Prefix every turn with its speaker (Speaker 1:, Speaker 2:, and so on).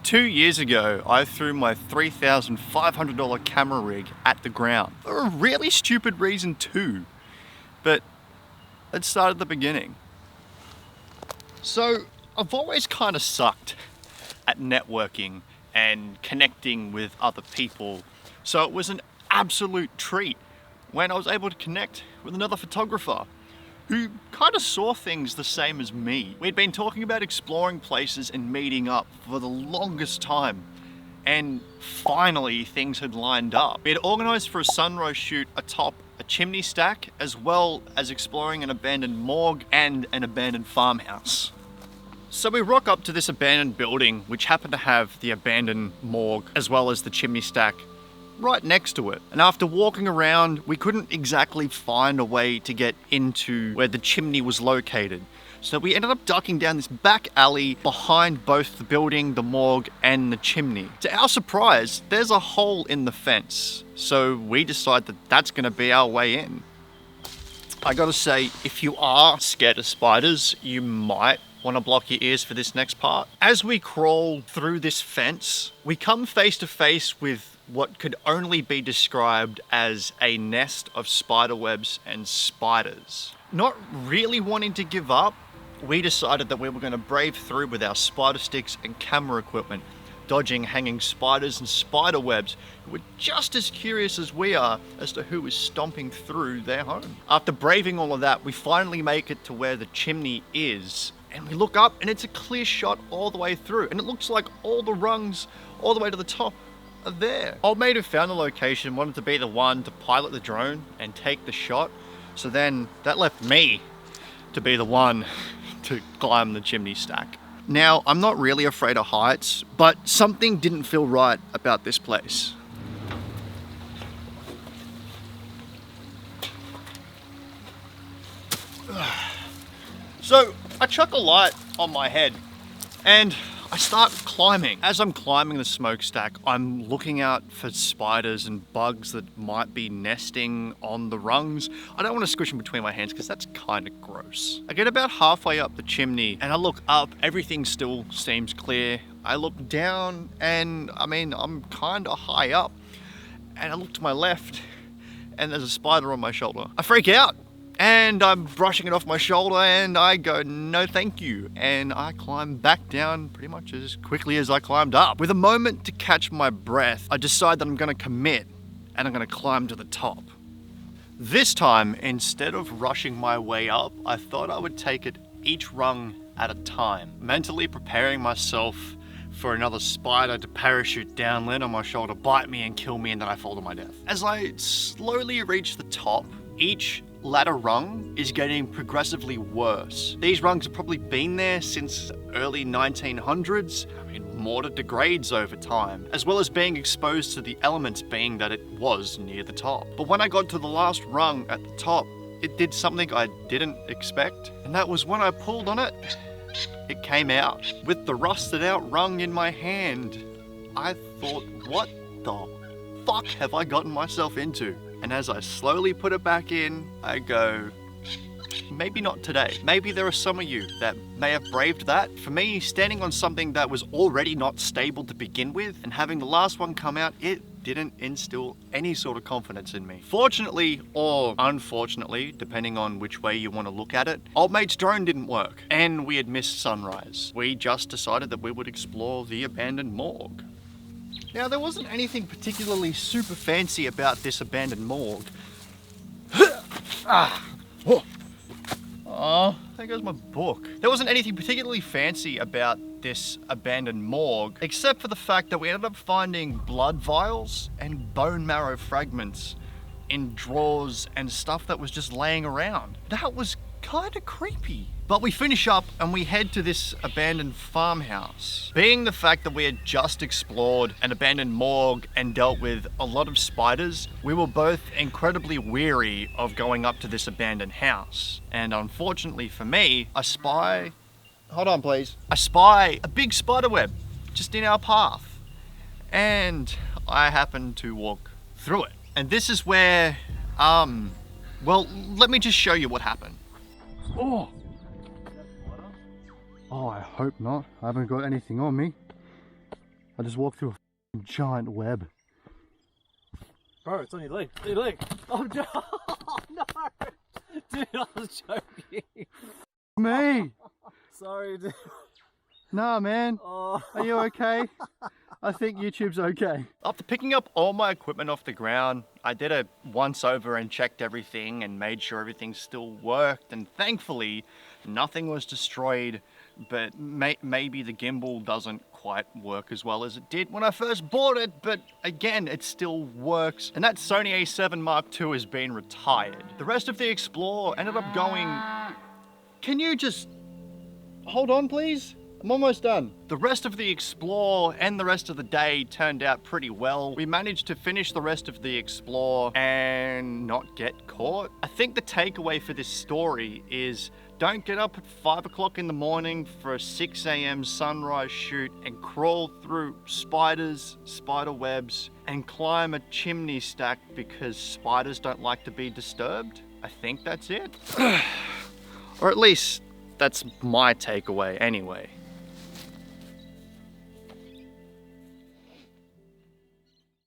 Speaker 1: 2 years ago, I threw my $3,500 camera rig at the ground. For a really stupid reason too. But let's start at the beginning. So, I've always kind of sucked at networking and connecting with other people. So it was an absolute treat when I was able to connect with another photographer who kind of saw things the same as me. We'd been talking about exploring places and meeting up for the longest time, and finally things had lined up. We had organised for a sunrise shoot atop a chimney stack, as well as exploring an abandoned morgue and an abandoned farmhouse. So we rock up to this abandoned building, which happened to have the abandoned morgue as well as the chimney stack right next to it. And after walking around, we couldn't exactly find a way to get into where the chimney was located. So we ended up ducking down this back alley behind both the building, the morgue, and the chimney. To our surprise, there's a hole in the fence. So we decide that that's gonna be our way in. I gotta say, if you are scared of spiders, you might want to block your ears for this next part. As we crawl through this fence, we come face to face with what could only be described as a nest of spider webs and spiders. Not really wanting to give up, we decided that we were going to brave through with our spider sticks and camera equipment, dodging hanging spiders and spider webs who were just as curious as we are as to who is stomping through their home. After braving all of that, we finally make it to where the chimney is, and we look up and it's a clear shot all the way through, and it looks like all the rungs all the way to the top are there. Old mate who found the location wanted to be the one to pilot the drone and take the shot, so then that left me to be the one to climb the chimney stack. Now, I'm not really afraid of heights, but something didn't feel right about this place. So, I chuck a light on my head and I start climbing. As I'm climbing the smokestack, I'm looking out for spiders and bugs that might be nesting on the rungs. I don't want to squish them between my hands because that's kind of gross. I get about halfway up the chimney and I look up, everything still seems clear. I look down and I'm kind of high up, and I look to my left and there's a spider on my shoulder. I freak out. And I'm brushing it off my shoulder and I go, no thank you. And I climb back down pretty much as quickly as I climbed up. With a moment to catch my breath, I decide that I'm gonna commit and I'm gonna climb to the top. This time, instead of rushing my way up, I thought I would take it each rung at a time, mentally preparing myself for another spider to parachute down, land on my shoulder, bite me and kill me, and then I fall to my death. As I slowly reach the top, each ladder rung is getting progressively worse. These rungs have probably been there since early 1900s. Mortar degrades over time, as well as being exposed to the elements, being that it was near the top. But when I got to the last rung at the top, it did something I didn't expect, and that was when I pulled on it, it came out. With the rusted out rung in my hand, I thought, what the fuck have I gotten myself into? And as I slowly put it back in, I go, maybe not today. Maybe there are some of you that may have braved that. For me, standing on something that was already not stable to begin with and having the last one come out, it didn't instill any sort of confidence in me. Fortunately, or unfortunately, depending on which way you want to look at it, old mate's drone didn't work and we had missed sunrise. We just decided that we would explore the abandoned morgue. Now, there wasn't anything particularly super fancy about this abandoned morgue. Oh, there goes my book. There wasn't anything particularly fancy about this abandoned morgue, except for the fact that we ended up finding blood vials and bone marrow fragments in drawers and stuff that was just laying around. That was kind of creepy. But we finish up and we head to this abandoned farmhouse. Being the fact that we had just explored an abandoned morgue and dealt with a lot of spiders, we were both incredibly weary of going up to this abandoned house. And unfortunately for me, I spy a big spider web just in our path. And I happen to walk through it. And this is where, well, let me just show you what happened. Oh, I hope not. I haven't got anything on me. I just walked through a giant web.
Speaker 2: Bro, it's on your leg. Your leg. Oh no! Oh, no! Dude, I was joking.
Speaker 1: Me!
Speaker 2: Sorry, dude.
Speaker 1: Nah, man.
Speaker 2: Oh.
Speaker 1: Are you okay? I think YouTube's okay. After picking up all my equipment off the ground, I did a once over and checked everything and made sure everything still worked, and thankfully nothing was destroyed, but maybe the gimbal doesn't quite work as well as it did when I first bought it, but again, it still works. And that Sony A7 Mark II has been retired. The rest of the Explorer ended up going... Can you just... hold on, please? I'm almost done. The rest of the Explorer and the rest of the day turned out pretty well. We managed to finish the rest of the Explorer and not get caught. I think the takeaway for this story is don't get up at 5 o'clock in the morning for a 6 a.m. sunrise shoot and crawl through spiders, spider webs, and climb a chimney stack because spiders don't like to be disturbed. I think that's it. Or at least that's my takeaway anyway.